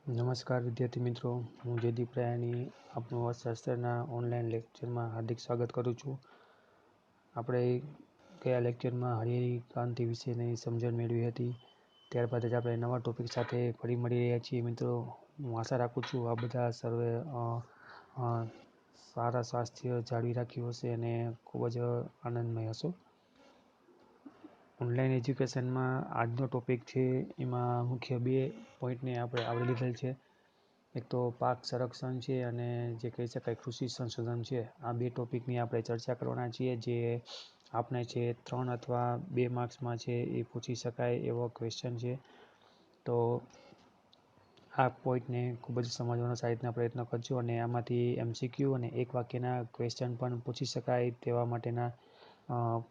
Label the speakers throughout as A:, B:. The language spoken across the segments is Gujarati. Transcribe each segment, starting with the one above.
A: નમસ્કાર વિદ્યાર્થી મિત્રો, હું જયદીપ રાયાણી આપનું અર્થશાસ્ત્રના ઓનલાઈન લેક્ચરમાં હાર્દિક સ્વાગત કરું છું. આપણે ગયા લેક્ચરમાં હરિહર ક્રાંતિ વિશેની સમજણ મેળવી હતી. ત્યારબાદ જ આપણે નવા ટોપિક સાથે ફરી મળી રહ્યા છીએ. મિત્રો, હું આશા રાખું છું આ બધા સર્વે સારા સ્વાસ્થ્ય જાળવી રાખ્યું હશે અને ખૂબ જ આનંદમય હશો. ઓનલાઈન એજ્યુકેશનમાં આજનો ટોપિક છે, એમાં મુખ્ય બે પોઈન્ટને આપણે આવરી લીધેલ છે. એક તો પાક સંરક્ષણ છે અને જે કહી શકાય કૃષિ સંશોધન છે. આ બે ટોપિકની આપણે ચર્ચા કરવાના છીએ, જે આપણે છે 3 અથવા 2 માર્ક્સમાં છે એ પૂછી શકાય એવો ક્વેશ્ચન છે. તો આ પોઈન્ટને ખૂબ જ સમજવાનો સારી રીતના પ્રયત્ન કરજો અને આમાંથી MCQ અને એક વાક્યના ક્વેશ્ચન પણ પૂછી શકાય તેવા માટેના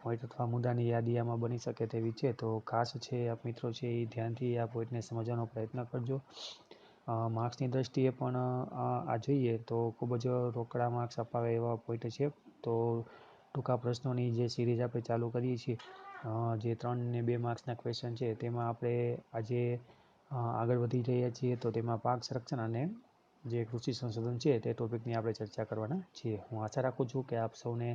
A: પોઈન્ટ અથવા મુદ્દાની યાદી આમાં બની શકે તેવી છે. તો ખાસ છે આપ મિત્રો છે એ ધ્યાનથી આ પોઈન્ટને સમજવાનો પ્રયત્ન કરજો. માર્ક્સની દ્રષ્ટિએ પણ આ જોઈએ તો ખૂબ જ રોકડા માર્ક્સ અપાવે એવા પોઈન્ટ છે. તો ટૂંકા પ્રશ્નોની જે સિરીઝ આપણે ચાલુ કરીએ છીએ, જે 3 ને 2 માર્ક્સના ક્વેશ્ચન છે, તેમાં આપણે આજે આગળ વધી રહ્યા છીએ. તો તેમાં પાક સંરક્ષણ અને જે કૃષિ સંશોધન છે તે ટોપિકની આપણે ચર્ચા કરવાના છીએ. હું આશા રાખું છું કે આપ સૌને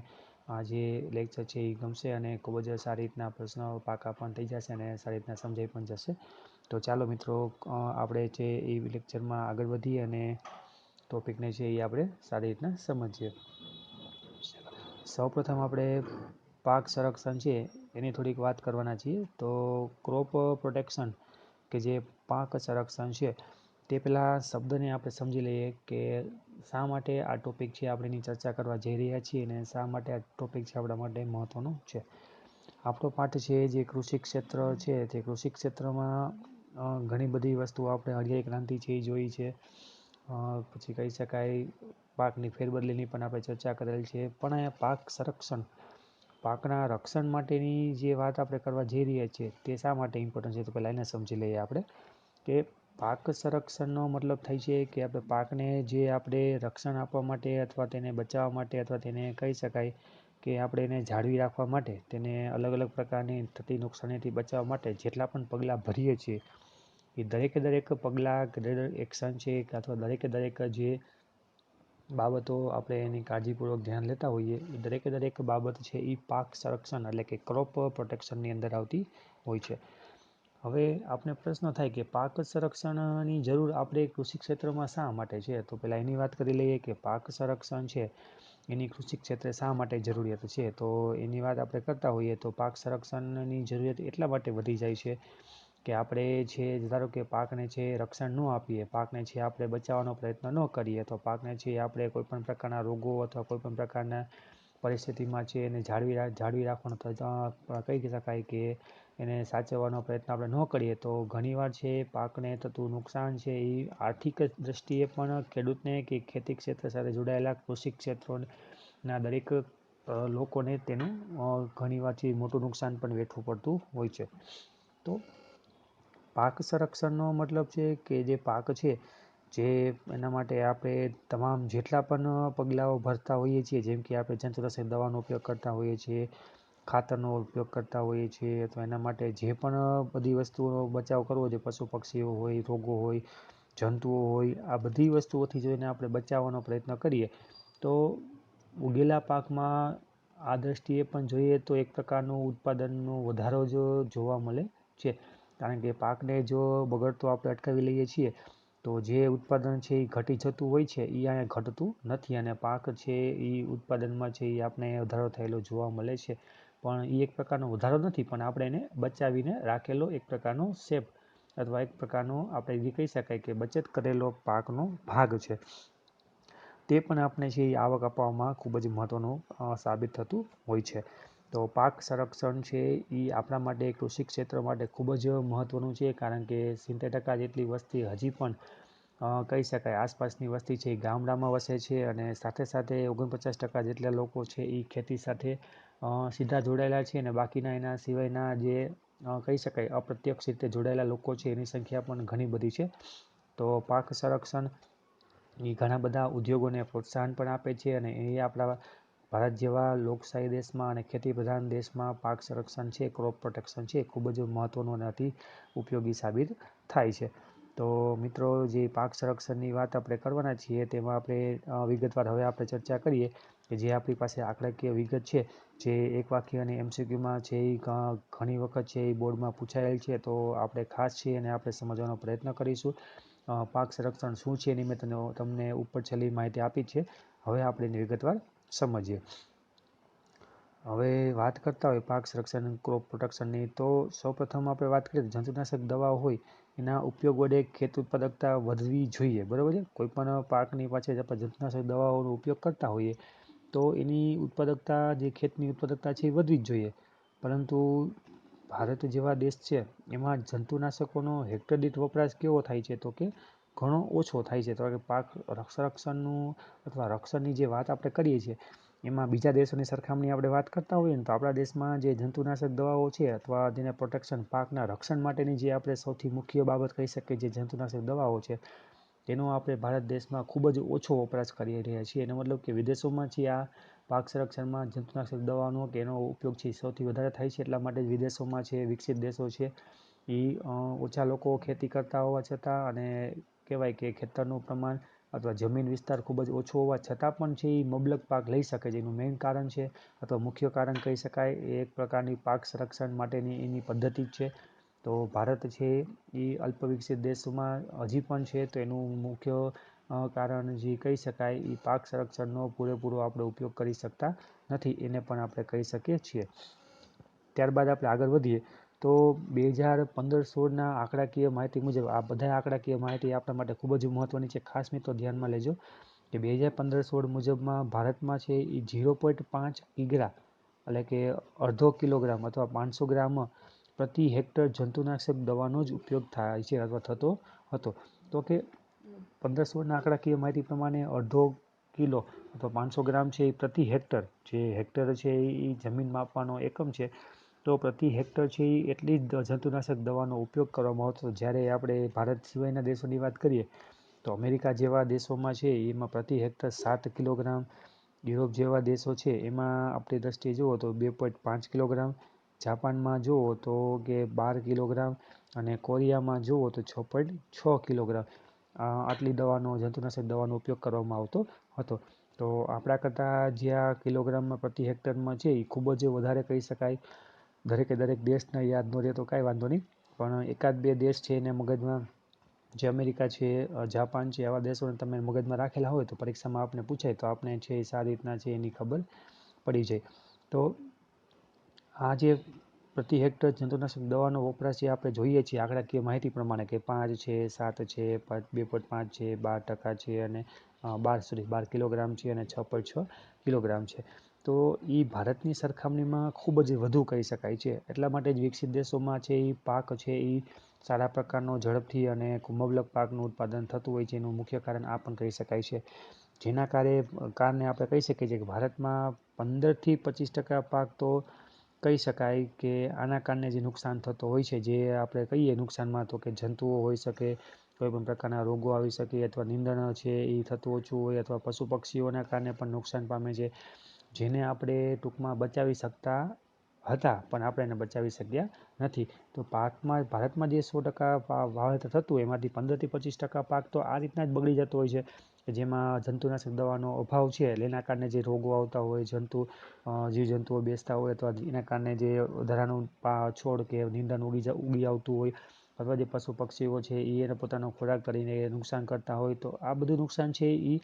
A: આ જે લેક્ચર છે એ ગમશે અને ખૂબ જ સારી રીતના પ્રશ્નો પાકા પણ થઈ જશે અને સારી રીતના સમજાઈ પણ જશે. તો ચાલો મિત્રો, આપણે છે એ લેક્ચરમાં આગળ વધીએ અને ટોપિકને છે એ આપણે સારી રીતના સમજીએ. સૌપ્રથમ આપણે પાક સંરક્ષણ છે એની થોડીક વાત કરવાના છીએ. તો ક્રોપ પ્રોટેક્શન કે જે પાક સંરક્ષણ છે, તે પહેલાં શબ્દને આપણે સમજી લઈએ કે શા માટે આ ટોપિક છે આપણે એની ચર્ચા કરવા જઈ રહ્યા છીએ અને શા માટે આ ટોપિક છે આપણા માટે મહત્ત્વનો છે. આપણો પાઠ છે જે કૃષિ ક્ષેત્ર છે, તે કૃષિ ક્ષેત્રમાં ઘણી બધી વસ્તુઓ આપણે હરિયાળી ક્રાંતિ છે એ જોઈ છે. પછી કહી શકાય પાકની ફેરબદલીની પણ આપણે ચર્ચા કરેલ છે. પણ અહીંયા પાક સંરક્ષણ, પાકના રક્ષણ માટેની જે વાત આપણે કરવા જઈ રહ્યા છીએ તે શા માટે ઇમ્પોર્ટન્ટ છે, તો પહેલાં એને સમજી લઈએ આપણે કે પાક સંરક્ષણનો મતલબ થાય છે કે આપણે પાકને જે આપણે રક્ષણ આપવા માટે અથવા તેને બચાવવા માટે અથવા તેને કહી શકાય કે આપણે એને જાળવી રાખવા માટે, તેને અલગ અલગ પ્રકારની થતી નુકસાનીથી બચાવવા માટે જેટલા પણ પગલાં ભરીએ છીએ, એ દરેક પગલાં કે દરેક એક્શન છે અથવા દરેક જે બાબતો આપણે એની કાળજીપૂર્વક ધ્યાન લેતા હોઈએ, એ દરેક બાબત છે એ પાક સંરક્ષણ એટલે કે ક્રોપ પ્રોટેક્શનની અંદર આવતી હોય છે. હવે આપણે પ્રશ્ન થાય કે પાક સંરક્ષણની જરૂર આપણે કૃષિ ક્ષેત્રમાં શા માટે છે. તો પહેલાં એની વાત કરી લઈએ કે પાક સંરક્ષણ છે એની કૃષિ ક્ષેત્રે શા માટે જરૂરિયાત છે. તો એની વાત આપણે કરતા હોઈએ તો પાક સંરક્ષણની જરૂરિયાત એટલા માટે વધી જાય છે કે આપણે છે ધારો કે પાકને છે રક્ષણ ન આપીએ, પાકને છે આપણે બચાવવાનો પ્રયત્ન ન કરીએ, તો પાકને છે આપણે કોઈપણ પ્રકારના રોગો અથવા કોઈપણ પ્રકારના પરિસ્થિતિમાં છે એને જાળવી રાખવાનો કહી શકાય કે એને સાચવવાનો પ્રયત્ન આપણે ન કરીએ, તો ઘણીવાર છે પાકને થતું નુકસાન છે એ આર્થિક દૃષ્ટિએ પણ ખેડૂતને કે ખેતી ક્ષેત્ર સાથે જોડાયેલા કૃષિ ક્ષેત્રોના દરેક લોકોને તેનું ઘણીવારથી મોટું નુકસાન પણ વેઠવું પડતું હોય છે. તો પાક સંરક્ષણનો મતલબ છે કે જે પાક છે, જે એના માટે આપણે તમામ જેટલા પણ પગલાઓ ભરતા હોઈએ છીએ, જેમ કે આપણે જંતુનાશક દવાનો ઉપયોગ કરતા હોઈએ છીએ, ખાતરનો ઉપયોગ કરતા હોઈએ છીએ, અથવા એના માટે જે પણ બધી વસ્તુઓનો બચાવ કરવો જોઈએ, પશુ પક્ષીઓ હોય, રોગો હોય, જંતુઓ હોય, આ બધી વસ્તુઓથી જોઈને આપણે બચાવવાનો પ્રયત્ન કરીએ, તો ઉગેલા પાકમાં આ દ્રષ્ટિએ પણ જોઈએ તો એક પ્રકારનું ઉત્પાદનનો વધારો જ જોવા મળે છે. કારણ કે પાકને જો બગડતો આપણે અટકાવી લઈએ છીએ તો જે ઉત્પાદન છે એ ઘટી જતું હોય છે, એ અહીંયા ઘટતું નથી અને પાક છે એ ઉત્પાદનમાં છે એ આપણે વધારો થયેલો જોવા મળે છે. પણ એ એક પ્રકારનો વધારો નથી, પણ આપણે એને બચાવીને રાખેલો એક પ્રકારનો શેપ અથવા એક પ્રકારનો આપણે એ કહી શકાય કે બચત કરેલો પાકનો ભાગ છે. તે પણ આપણે છે એ આવક અપાવવામાં ખૂબ જ મહત્ત્વનું સાબિત થતું હોય છે. તો પાક સંરક્ષણ છે એ આપણા માટે કૃષિ ક્ષેત્ર માટે ખૂબ જ મહત્ત્વનું છે. કારણ કે 70% જેટલી વસ્તી હજી પણ કહી શકાય આસપાસની વસ્તી છે એ ગામડામાં વસે છે અને સાથે 49% જેટલા લોકો છે એ ખેતી સાથે સીધા જોડાયેલા છે અને બાકીના એના સિવાયના જે કહી શકાય અપ્રત્યક્ષ રીતે જોડાયેલા લોકો છે એની સંખ્યા પણ ઘણી બધી છે. તો પાક સંરક્ષણ એ ઘણા બધા ઉદ્યોગોને પ્રોત્સાહન પણ આપે છે અને એ આપણા ભારત જેવા લોકશાહી દેશમાં અને ખેતી પ્રધાન દેશમાં પાક સંરક્ષણ છે, ક્રોપ પ્રોટેક્શન છે, ખૂબ જ મહત્ત્વનું અને અતિ ઉપયોગી સાબિત થાય છે. તો તો મિત્રો, જે પાક સંરક્ષણની વાત આપણે કરવાના છીએ તેમાં આપણે વિગતવાર હવે આપણે ચર્ચા કરીએ કે જે આપણી પાસે આંકડાકીય વિગત છે, જે એક વાક્ય અને MCQમાં છે એ ઘણી વખત છે એ બોર્ડમાં પૂછાયેલ છે, તો આપણે ખાસ છે અને આપણે સમજવાનો પ્રયત્ન કરીશું. પાક સંરક્ષણ શું છે એની મેં તમને ઉપર છેલ્લી માહિતી આપી છે. હવે આપણે એની વિગતવાર સમજીએ. હવે વાત કરતા હોય પાક સંરક્ષણ ક્રોપ પ્રોટેક્શનની, તો સૌપ્રથમ આપણે વાત કરીએ તો જંતુનાશક દવાઓ હોય એના ઉપયોગ વડે ખેત ઉત્પાદકતા વધવી જોઈએ, બરાબર છે. કોઈપણ પાકની પાછળ આપણે જંતુનાશક દવાઓનો ઉપયોગ કરતા હોઈએ તો એની ઉત્પાદકતા, જે ખેતની ઉત્પાદકતા છે એ વધવી જ જોઈએ. પરંતુ ભારત જેવા દેશ છે એમાં જંતુનાશકોનો હેક્ટર દીઠ વપરાશ કેવો થાય છે, તો કે ઘણો ઓછો થાય છે. તો કે પાક સંરક્ષણનું અથવા રક્ષણની જે વાત આપણે કરીએ છીએ એમાં બીજા દેશોની સરખામણી આપણે વાત કરતા હોઈએ ને, તો આપણા દેશમાં જે જંતુનાશક દવાઓ છે અથવા જેને પ્રોટેક્શન, પાકના રક્ષણ માટેની જે આપણે સૌથી મુખ્ય બાબત કહી શકીએ જે જંતુનાશક દવાઓ છે, તેનો આપણે ભારત દેશમાં ખૂબ જ ઓછો વપરાશ કરી રહ્યા છીએ. એનો મતલબ કે વિદેશોમાં છે આ પાક સંરક્ષણમાં જંતુનાશક દવાનો કે એનો ઉપયોગ છે સૌથી વધારે થાય છે. એટલા માટે જ વિદેશોમાં છે, વિકસિત દેશો છે, એ ઓછા લોકો ખેતી કરતા હોવા છતાં, અને કહેવાય કે ખેતરનું પ્રમાણ અથવા જમીન વિસ્તાર ખૂબ જ ઓછો હોવા છતાં પણ છે એ મબલક પાક લઈ શકે છે. એનું મેઇન કારણ છે અથવા મુખ્ય કારણ કહી શકાય એ એક પ્રકારની પાક સંરક્ષણ માટેની એની પદ્ધતિ જ છે. તો ભારત છે એ અલ્પ વિકસિત દેશોમાં હજી પણ છે, તો એનું મુખ્ય કારણ જે કહી શકાય એ પાક સંરક્ષણનો પૂરેપૂરો આપણે ઉપયોગ કરી શકતા નથી, એને પણ આપણે કહી શકીએ છીએ. ત્યારબાદ આપણે આગળ વધીએ તો 2015-16ના આંકડાકીય માહિતી મુજબ, આ બધા આંકડાકીય માહિતી આપણા માટે ખૂબ જ મહત્ત્વની છે, ખાસ મિત્રો ધ્યાનમાં લેજો કે 2015-16 મુજબમાં ભારતમાં છે એ 0.5 કિગ્રા એટલે કે અડધો કિલોગ્રામ અથવા 500 ગ્રામ પ્રતિ હેક્ટર જંતુનાશક દવાનો જ ઉપયોગ થાય છે અથવા થતો હતો. તો કે 15-16ના આંકડાકીય માહિતી પ્રમાણે અડધો કિલો અથવા 500 ગ્રામ છે એ પ્રતિ હેક્ટર, જે હેક્ટર છે એ જમીન માપવાનો એકમ છે, તો પ્રતિ હેક્ટર છે એ એટલી જ જંતુનાશક દવાનો ઉપયોગ કરવામાં આવતો. જ્યારે આપણે ભારત સિવાયના દેશોની વાત કરીએ તો અમેરિકા જેવા દેશોમાં છે એમાં પ્રતિ હેક્ટર 7 કિલોગ્રામ, યુરોપ જેવા દેશો છે એમાં આપણી દ્રષ્ટિએ જુઓ તો 2.5 કિલોગ્રામ, જાપાનમાં જુઓ તો કે 12 કિલોગ્રામ, અને કોરિયામાં જુઓ તો 6.6 કિલોગ્રામ આટલી દવાનો, જંતુનાશક દવાનો ઉપયોગ કરવામાં આવતો હતો. તો આપણા કરતાં જે આ કિલોગ્રામમાં પ્રતિ હેક્ટરમાં છે એ ખૂબ જ વધારે કહી શકાય. દરેકે દરેક દેશને યાદ ન રહે તો કાંઈ વાંધો નહીં, પણ એકાદ બે દેશ છે એને મગજમાં, જે અમેરિકા છે, જાપાન છે, આવા દેશોને તમે મગજમાં રાખેલા હોય તો પરીક્ષામાં આપણે પૂછાય તો આપણે છે એ સારી રીતના છે એની ખબર પડી જાય. તો આ જે પ્રતિ હેક્ટર જંતુનાશક દવાનો વપરાશ જે આપણે જોઈએ છીએ આંકડાકીય માહિતી પ્રમાણે કે 5 છે, 7 છે, 2.5 છે, 12% છે, અને 12 કિલોગ્રામ છે, અને 6.6 કિલોગ્રામ છે. તો એ ભારતની સરખામણીમાં ખૂબ જ વધુ કહી શકાય છે. એટલા માટે જ વિકસિત દેશોમાં છે એ પાક છે એ સારા પ્રકારનો ઝડપથી અને મબલક પાકનું ઉત્પાદન થતું હોય છે. એનું મુખ્ય કારણ આ પણ કહી શકાય છે. જેના કારણે આપણે કહી શકીએ છીએ કે ભારતમાં 15-25% પાક તો કહી શકાય કે આના કારણે જે નુકસાન થતો હોય છે, જે આપણે કહીએ નુકસાનમાં તો કે જંતુઓ હોઈ શકે, કોઈ પણ પ્રકારના રોગો આવી શકે, અથવા નીંદણ છે એ થતું ઓછું હોય, અથવા પશુ પક્ષીઓના કારણે પણ નુકસાન પામે છે, જેને આપણે ટૂંકમાં બચાવી શકતા હતા પણ આપણે એને બચાવી શક્યા નથી. તો ભારતમાં જે 100% વાવેતર થતું હોય એમાંથી 15-25% પાક તો આ રીતના જ બગડી જતો હોય છે કે જેમાં જંતુનાશક દવાનો અભાવ છે, એટલે એના કારણે જે રોગો આવતા હોય, જીવજંતુઓ બેસતા હોય, અથવા એના કારણે જે વધારાનું છોડ કે નીંદણ ઉગી આવતું હોય, અથવા જે પશુ પક્ષીઓ છે એ એને પોતાનો ખોરાક કરીને નુકસાન કરતા હોય, તો આ બધું નુકસાન છે એ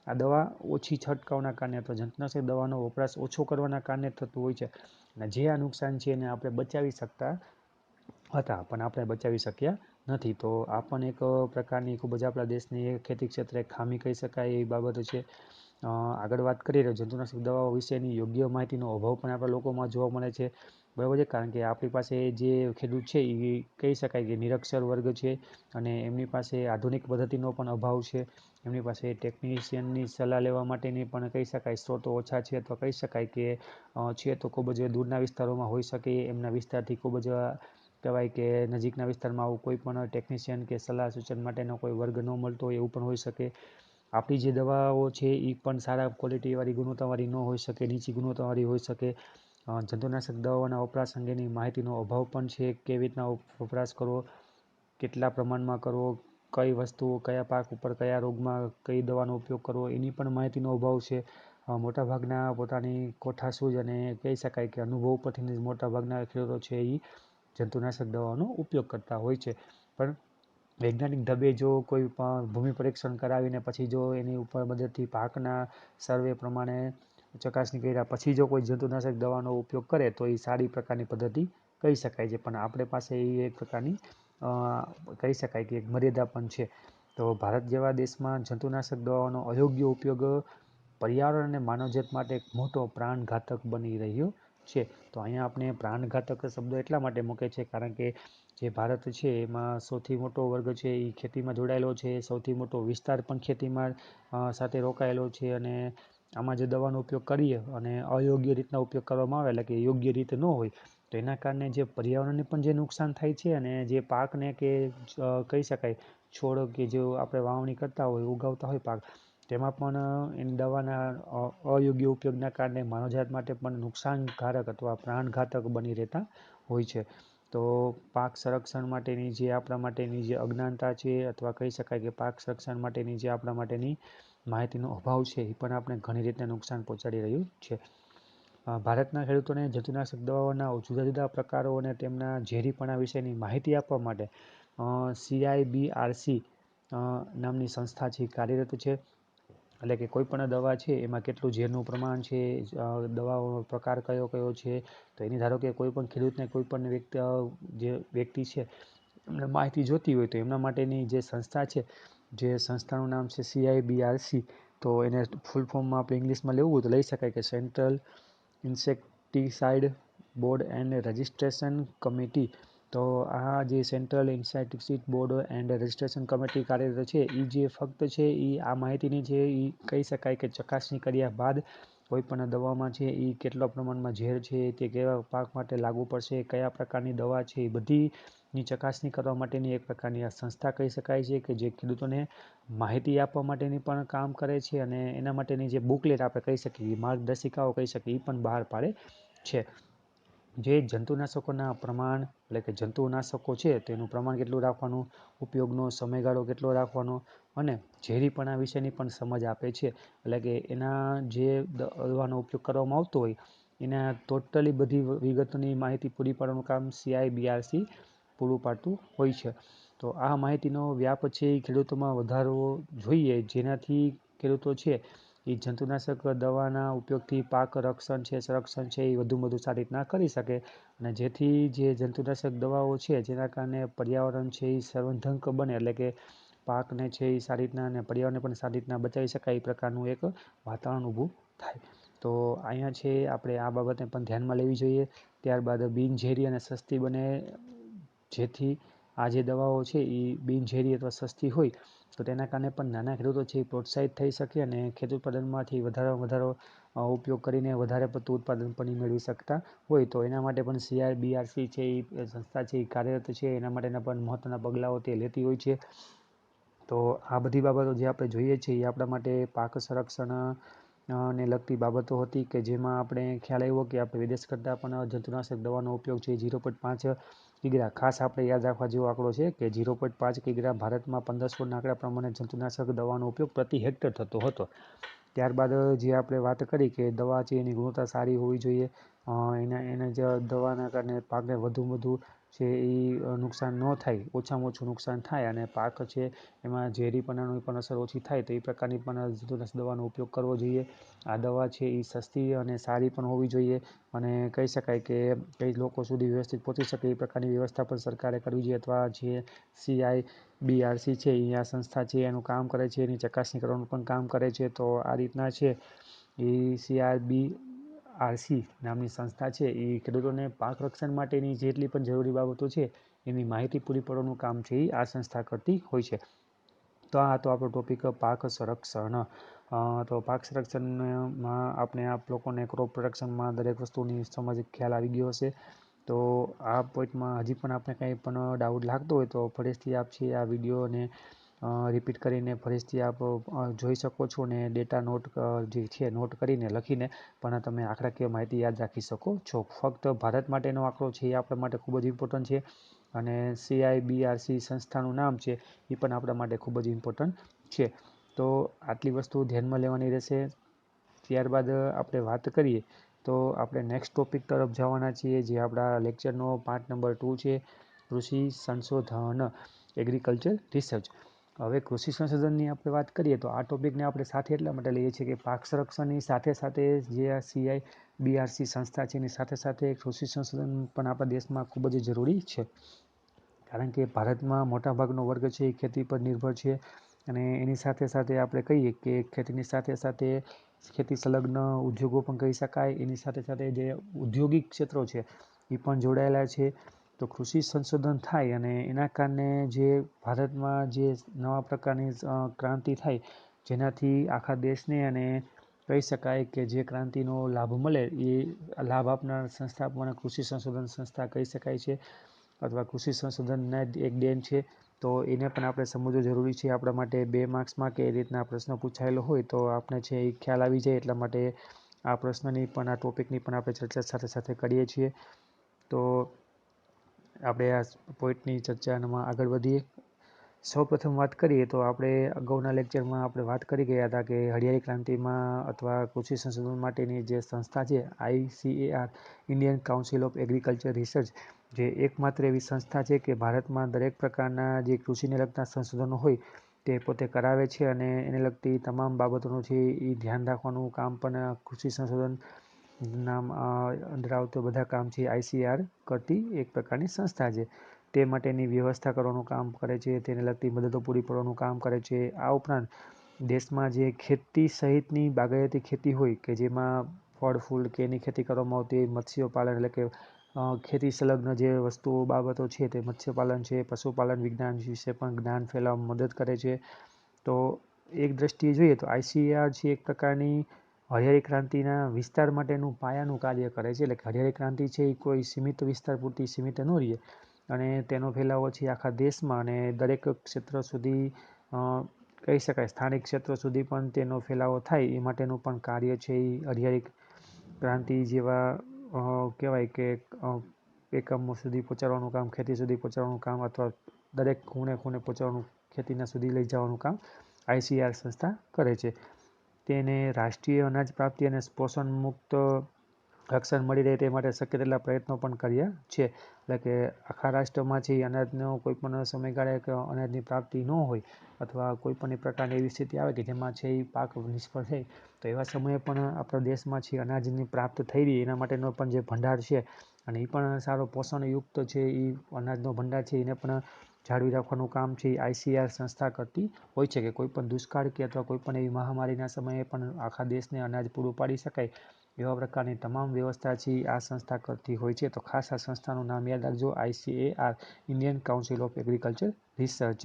A: આ દવા ઓછી છંટકાવના કારણે અથવા જંતુનાશક દવાનો વપરાશ ઓછો કરવાના કારણે થતું હોય છે. અને જે આ નુકસાન છે એને આપણે બચાવી શકતા હતા પણ આપણે બચાવી શક્યા નથી. તો આ પણ એક પ્રકારની ખૂબ જ આપણા દેશની ખેતી ક્ષેત્રે ખામી કહી શકાય એવી બાબત છે. આગળ વાત કરીએ તો જંતુનાશક દવાઓ વિશેની યોગ્ય માહિતીનો અભાવ પણ આપણા લોકોમાં જોવા મળે છે, બરાબર છે. કારણ કે આપણી પાસે જે ખેડૂત છે એ કહી શકાય કે નિરક્ષર વર્ગ છે, અને એમની પાસે આધુનિક પદ્ધતિનો પણ અભાવ છે. એમની પાસે ટેકનિશિયનની સલાહ લેવા માટેની પણ કહી શકાય સ્ત્રોતો ઓછા છે, અથવા કહી શકાય કે છે તો ખૂબ જ દૂરના વિસ્તારોમાં હોઈ શકે. એમના વિસ્તારથી ખૂબ જ કહેવાય કે નજીકના વિસ્તારમાં આવું કોઈ પણ ટેકનિશિયન કે સલાહ સૂચન માટેનો કોઈ વર્ગ ન મળતો હોય, એવું પણ હોઈ શકે. આપણી જે દવાઓ છે એ પણ સારા ક્વોલિટીવાળી, ગુણવત્તાવાળી ન હોઈ શકે, નીચી ગુણવત્તાવાળી હોઈ શકે. જંતુનાશક દવાઓના વપરાશ અંગેની માહિતીનો અભાવ પણ છે. કેવી રીતના વપરાશ કરવો, કેટલા પ્રમાણમાં કરવો, કઈ વસ્તુઓ કયા પાક ઉપર કયા રોગમાં કઈ દવાનો ઉપયોગ કરવો એની પણ માહિતીનો અભાવ છે. મોટાભાગના પોતાની કોઠાસૂઝ અને કહી શકાય કે અનુભવ પરથી મોટાભાગના ખેડૂતો છે એ જંતુનાશક દવાનો ઉપયોગ કરતા હોય છે. પણ વૈજ્ઞાનિક ઢબે જો કોઈ પણ ભૂમિ પરીક્ષણ કરાવીને પછી જો એની ઉપર મદદથી પાકના સર્વે પ્રમાણે ચકાસણી કર્યા પછી જો કોઈ જંતુનાશક દવાનો ઉપયોગ કરે તો એ સારી પ્રકારની પદ્ધતિ કહી શકાય છે. પણ આપણે પાસે એ એક પ્રકારની કહી શકાય કે એક મર્યાદા પણ છે. તો ભારત જેવા દેશમાં જંતુનાશક દવાનો અયોગ્ય ઉપયોગ પર્યાવરણ અને માનવજાત માટે એક મોટો પ્રાણઘાતક બની રહ્યો છે. તો અહીંયા આપણે પ્રાણઘાતક શબ્દો એટલા માટે મૂકે છે કારણ કે જે ભારત છે એમાં સૌથી મોટો વર્ગ છે એ ખેતીમાં જોડાયેલો છે. સૌથી મોટો વિસ્તાર પણ ખેતીમાં સાથે રોકાયેલો છે. અને આમાં જે દવાનો ઉપયોગ કરીએ અને અયોગ્ય રીતના ઉપયોગ કરવામાં આવે એટલે કે યોગ્ય રીતે ન હોય તો એના કારણે જે પર્યાવરણને પણ જે નુકસાન થાય છે અને જે પાકને કે કહી શકાય છોડ કે જો આપણે વાવણી કરતા હોય ઉગાવતા હોય પાક તેમાં પણ એની દવાના અયોગ્ય ઉપયોગના કારણે માનવજાત માટે પણ નુકસાનકારક અથવા પ્રાણઘાતક બની રહેતા હોય છે. તો પાક સંરક્ષણ માટેની જે આપણા માટેની જે અજ્ઞાનતા છે અથવા કહી શકાય કે પાક સંરક્ષણ માટેની જે આપણા માટેની માહિતીનો અભાવ છે એ પણ આપણે ઘણી રીતે નુકસાન પહોંચાડી રહ્યું છે. ભારતના ખેડૂતોને જંતુનાશક દવાઓના જુદા જુદા પ્રકારો અને તેમના ઝેરીપણા વિશેની માહિતી આપવા માટે CIBRC નામની સંસ્થા છે કાર્યરત છે. એટલે કે કોઈ પણ દવા છે એમાં કેટલું ઝેરનું પ્રમાણ છે, દવાઓનો પ્રકાર કયો કયો છે. તો એની ધારો કે કોઈ પણ ખેડૂતને કોઈ પણ વ્યક્તિ છે એમને માહિતી જોતી હોય તો એમના માટેની જે સંસ્થા છે જે સંસ્થાનું નામ છે CIBRC. તો એને ફૂલ ફોર્મમાં આપણે ઇંગ્લિશમાં લેવું હોય તો લઈ શકાય કે central insecticide board and registration committee. તો આ જે central insecticide board and registration committee કાર્યરત છે એ જે ફક્ત છે એ આ માહિતીની જે એ કહી શકાય કે ચકાસણી કર્યા બાદ કોઈ પણ દવામાં છે એ કેટલા પ્રમાણમાં ઝેર છે તે કેવા પાક માટે લાગુ પડશે કયા પ્રકારની દવા છે એ બધીની ચકાસણી કરવા માટેની એક પ્રકારની આ સંસ્થા કહી શકાય છે કે જે ખેડૂતોને માહિતી આપવા માટેની પણ કામ કરે છે અને એના માટેની જે બુકલેટ આપણે કહી શકીએ માર્ગદર્શિકાઓ કહી શકીએ એ પણ બહાર પાડે છે. જે જંતુનાશકોના પ્રમાણ એટલે કે જંતુનાશકો છે તેનું પ્રમાણ કેટલું રાખવાનું, ઉપયોગનો સમયગાળો કેટલો રાખવાનો અને ઝેરીપણા વિશેની પણ સમજ આપે છે. એટલે કે એના જે દવાનો ઉપયોગ કરવામાં આવતો હોય એના ટોટલી બધી વિગતોની માહિતી પૂરી પાડવાનું કામ CIBRC પૂરું પાડતું હોય છે. તો આ માહિતીનો વ્યાપ છે એ ખેડૂતોમાં વધારવો જોઈએ જેનાથી ખેડૂતો છે એ જંતુનાશક દવાના ઉપયોગથી પાક સંરક્ષણ છે એ વધુ સારી રીતના કરી શકે અને જેથી જે જંતુનાશક દવાઓ છે જેના કારણે પર્યાવરણ છે એ સંવર્ધક બને એટલે કે પાકને છે એ સારી રીતના અને પર્યાવરણને પણ સારી રીતના બચાવી શકાય એ પ્રકારનું એક વાતાવરણ ઊભું થાય. તો અહીંયા છે આપણે આ બાબતને પણ ધ્યાનમાં લેવી જોઈએ. ત્યારબાદ બિનઝેરી અને સસ્તી બને જેથી આ જે દવાઓ છે એ બિનઝેરી અથવા સસ્તી હોય તો તેના કારણે પણ નાના ખેડૂતો છે એ પ્રોત્સાહિત થઈ શકે અને ખેત ઉત્પાદનમાંથી વધારો ઉપયોગ કરીને વધારે પડતું ઉત્પાદન પણ મેળવી શકતા હોય. તો એના માટે પણ CIBRC છે એ સંસ્થા છે એ કાર્યરત છે. એના માટેના પણ મહત્ત્વના પગલાઓ તે લેતી હોય છે. તો આ બધી બાબતો જે આપણે જોઈએ છીએ એ આપણા માટે પાક સંરક્ષણ ને લગતી બાબતો હતી કે જેમાં આપણે ખ્યાલ આવ્યો કે આપણે વિદેશ કરતાં પણ જંતુનાશક દવાનો ઉપયોગ છે 0.5 કિગ્રા ખાસ આપણે યાદ રાખવા જેવો આંકડો છે કે 0.5 કિગ્રા ભારતમાં 1500ના આંકડા પ્રમાણે જંતુનાશક દવાનો ઉપયોગ પ્રતિ હેક્ટર થતો હતો. ત્યારબાદ જે આપણે વાત કરી કે દવા છે એની ગુણવત્તા સારી હોવી જોઈએ. એને જે દવાના કારણે પાકને વધુ છે એ નુકસાન ન થાય, ઓછામાં ઓછું નુકસાન થાય અને પાક છે એમાં ઝેરીપણાની પણ અસર ઓછી થાય તો એ પ્રકારની પણ જંતુનાશક દવાનો ઉપયોગ કરવો જોઈએ. આ દવા છે એ સસ્તી અને સારી પણ હોવી જોઈએ અને કહી શકાય કે કઈ લોકો સુધી વ્યવસ્થિત પહોંચી શકે એ પ્રકારની વ્યવસ્થા પણ સરકારે કરવી જોઈએ અથવા જે CIBRC છે એ આ સંસ્થા છે એનું કામ કરે છે એની ચકાસણી કરવાનું પણ કામ કરે છે. તો આ રીતના છે એ CIBRC નામની સંસ્થા છે એ ખેડૂતોને પાક રક્ષણ માટેની જેટલી પણ જરૂરી બાબતો છે એની માહિતી પૂરી પાડવાનું કામ છે એ આ સંસ્થા કરતી હોય છે. તો આ હતો આપણો ટોપિક પાક સંરક્ષણ. તો પાક સંરક્ષણમાં આપણે આપ લોકોને ક્રોપ પ્રોડક્શનમાં દરેક વસ્તુની સમજ ખ્યાલ આવી ગયો હશે. તો આ પોઈન્ટમાં હજી પણ આપણે કંઈ પણ ડાઉટ લાગતો હોય તો ફરીથી આપ છે આ વિડીયોને રિપીટ કરીને ફરીથી આપ જોઈ શકો છો અને ડેટા નોટ જે છે નોટ કરીને લખીને પણ તમે આંકડાકીય માહિતી યાદ રાખી શકો છો. ફક્ત ભારત માટેનો આંકડો છે એ આપણા માટે ખૂબ જ ઇમ્પોર્ટન્ટ છે અને CIBRC સંસ્થાનું નામ છે એ પણ આપણા માટે ખૂબ જ ઇમ્પોર્ટન્ટ છે. તો આટલી વસ્તુ ધ્યાનમાં લેવાની રહેશે. ત્યારબાદ આપણે વાત કરીએ તો આપણે નેક્સ્ટ ટોપિક તરફ જવાના છીએ, જે આપણા લેક્ચરનો પાર્ટ નંબર 2 છે, કૃષિ સંશોધન, એગ્રીકલ્ચર રિસર્ચ. હવે કૃષિ સંશોધનની આપણે વાત કરીએ તો આ ટોપિકને આપણે સાથે એટલા માટે લઈએ છીએ કે પાક સંરક્ષણની સાથે સાથે જે આ CIBRC સંસ્થા છે એની સાથે સાથે કૃષિ સંશોધન પણ આપણા દેશમાં ખૂબ જ જરૂરી છે. કારણ કે ભારતમાં મોટાભાગનો વર્ગ છે એ ખેતી પર નિર્ભર છે અને એની સાથે સાથે આપણે કહીએ કે ખેતીની સાથે સાથે ખેતી સંલગ્ન ઉદ્યોગો પણ કહી શકાય. એની સાથે સાથે જે ઔદ્યોગિક ક્ષેત્રો છે એ પણ જોડાયેલા છે. તો કૃષિ સંશોધન થાય અને એના કારણે જે ભારતમાં જે નવા પ્રકારની ક્રાંતિ થાય, જેનાથી આખા દેશને અને કહી શકાય કે જે ક્રાંતિનો લાભ મળે એ લાભ આપનાર સંસ્થા પણ કૃષિ સંશોધન સંસ્થા કહી શકાય છે અથવા કૃષિ સંશોધનના એક દેન છે. તો એને પણ આપણે સમજવું જરૂરી છે આપણા માટે. 2 માર્ક્સમાં કે એ રીતના પ્રશ્ન પૂછાયેલો હોય તો આપણે છે એ ખ્યાલ આવી જાય, એટલા માટે આ પ્રશ્નની પણ આ ટોપિકની પણ આપણે ચર્ચા સાથે સાથે કરીએ છીએ. તો આપણે આ પોઈન્ટની ચર્ચામાં આગળ વધીએ. સૌપ્રથમ વાત કરીએ તો આપણે અગાઉના લેક્ચરમાં આપણે વાત કરી ગયા હતા કે હરિયાળી ક્રાંતિમાં અથવા કૃષિ સંશોધન માટેની જે સંસ્થા છે ICAR, Indian council of agriculture research, જે એકમાત્ર એવી સંસ્થા છે કે ભારતમાં દરેક પ્રકારના જે કૃષિને લગતા સંશોધનો હોય તે પોતે કરાવે છે અને એને લગતી તમામ બાબતોનું છે એ ધ્યાન રાખવાનું કામ પણ કૃષિ સંશોધન નામ અંદર આવતું બધા કામ છે ICAR કરતી એક પ્રકારની સંસ્થા છે. તે માટેની વ્યવસ્થા કરવાનું કામ કરે છે, તેને લગતી મદદો પૂરી પાડવાનું કામ કરે છે. આ ઉપરાંત દેશમાં જે ખેતી સહિતની બાગાયતી ખેતી હોય કે જેમાં ફળ ફૂલ કે એની ખેતી કરવામાં આવતી હોય, મત્સ્યપાલન એટલે કે ખેતી સંલગ્ન જે વસ્તુઓ બાબતો છે તે મત્સ્યપાલન છે, પશુપાલન વિજ્ઞાન વિશે પણ જ્ઞાન ફેલાવવામાં મદદ કરે છે. તો એક દ્રષ્ટિએ જોઈએ તો ICAR છે એક પ્રકારની હરિયાળી ક્રાંતિના વિસ્તાર માટેનું પાયાનું કાર્ય કરે છે. એટલે કે હરિયાળી ક્રાંતિ છે એ કોઈ સીમિત વિસ્તાર પૂરતી સીમિત ન રહે અને તેનો ફેલાવો છે આખા દેશમાં અને દરેક ક્ષેત્ર સુધી કહી શકાય સ્થાનિક ક્ષેત્રો સુધી પણ તેનો ફેલાવો થાય એ માટેનું પણ કાર્ય છે એ હરિયાળી ક્રાંતિ જેવા કહેવાય કે એકમો સુધી પહોંચાડવાનું કામ, ખેતી સુધી પહોંચાડવાનું કામ અથવા દરેક ખૂણે ખૂણે પહોંચાડવાનું, ખેતીના સુધી લઈ જવાનું કામ ICAR સંસ્થા કરે છે. તેને રાષ્ટ્રીય અનાજ પ્રાપ્તિ અને પોષણ મુક્ત રક્ષણ મળી રહે તે માટે શક્ય તેટલા પ્રયત્નો પણ કર્યા છે. એટલે કે આખા રાષ્ટ્રમાં છે એ અનાજનો કોઈ પણ સમયગાળે કે અનાજની પ્રાપ્તિ ન હોય અથવા કોઈ પણ પ્રકારની એવી સ્થિતિ આવે કે જેમાં છે એ પાક નિષ્ફળ થાય, તો એવા સમયે પણ આપણા દેશમાં છે અનાજની પ્રાપ્ત થઈ રહી એના માટેનો પણ જે ભંડાર છે અને એ પણ સારો પોષણયુક્ત છે એ અનાજનો ભંડાર છે એને પણ જાળવી રાખવાનું કામ છે એ ICAR સંસ્થા કરતી હોય છે. કે કોઈ પણ દુષ્કાળ કે અથવા કોઈ પણ એવી મહામારીના સમયે પણ આખા દેશને અનાજ પૂરું પાડી શકાય એવા પ્રકારની તમામ વ્યવસ્થા છે આ સંસ્થા કરતી હોય છે. તો ખાસ આ સંસ્થાનું નામ યાદ રાખજો, ICAR, Indian council of agriculture research.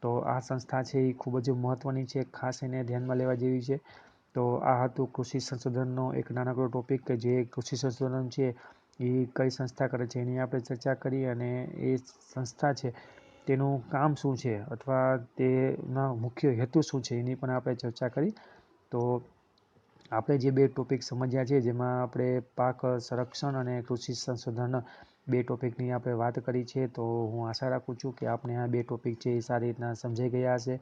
A: તો આ સંસ્થા છે એ ખૂબ જ મહત્ત્વની છે, ખાસ એને ધ્યાનમાં લેવા જેવી છે. તો આ હતું કૃષિ સંશોધનનો એક નાનકડો ટોપિક કે જે કૃષિ સંશોધન છે એ કઈ સંસ્થા કરે છે એની આપણે ચર્ચા કરી અને એ સંસ્થા છે તેનું કામ શું છે અથવા તેના મુખ્ય હેતુ શું છે એની પણ આપણે ચર્ચા કરી. તો આપણે જે 2 ટોપિક સમજ્યા છે જેમાં આપણે પાક સંરક્ષણ અને કૃષિ સંશોધન 2 ટોપિકની આપણે વાત કરી છે. તો હું આશા રાખું છું કે આપણે આ 2 ટોપિક છે એ સારી રીતના સમજાઈ ગયા હશે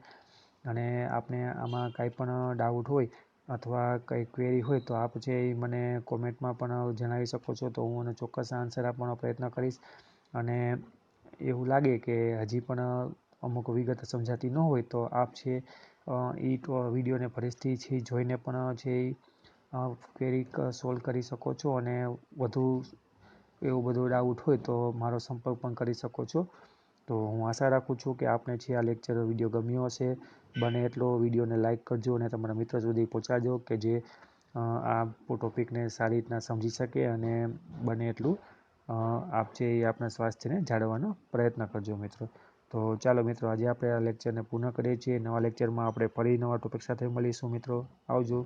A: અને આપણે આમાં કાંઈ પણ ડાઉટ હોય અથવા કંઈ ક્વેરી હોય તો આપ છે એ મને કોમેન્ટમાં પણ જણાવી શકો છો. તો હું એને ચોક્કસ આન્સર આપવાનો પ્રયત્ન કરીશ અને એવું લાગે કે હજી પણ અમુક વિગત સમજાતી ન હોય તો આપ છે એ વિડીયોને ફરીથી છે જોઈને પણ છે ક્વેરી સોલ્વ કરી શકો છો અને વધુ એવું બધું ડાઉટ હોય તો મારો સંપર્ક પણ કરી શકો છો. તો હું આશા રાખું છું કે આપને છે આ લેક્ચર વિડીયો ગમ્યો હશે. બને એટલો વિડીયોને લાઇક કરજો અને તમારા મિત્રો સુધી પહોંચાડજો કે જે આ ટોપિકને સારી રીતના સમજી શકે અને બને એટલું આપ છે એ આપણા સ્વાસ્થ્યને જાળવવાનો પ્રયત્ન કરજો મિત્રો. તો ચાલો મિત્રો, આજે આપણે આ લેક્ચરને પૂર્ણ કરીએ છીએ. નવા લેક્ચરમાં આપણે ફરી નવા ટોપિક સાથે મળીશું મિત્રો. આવજો.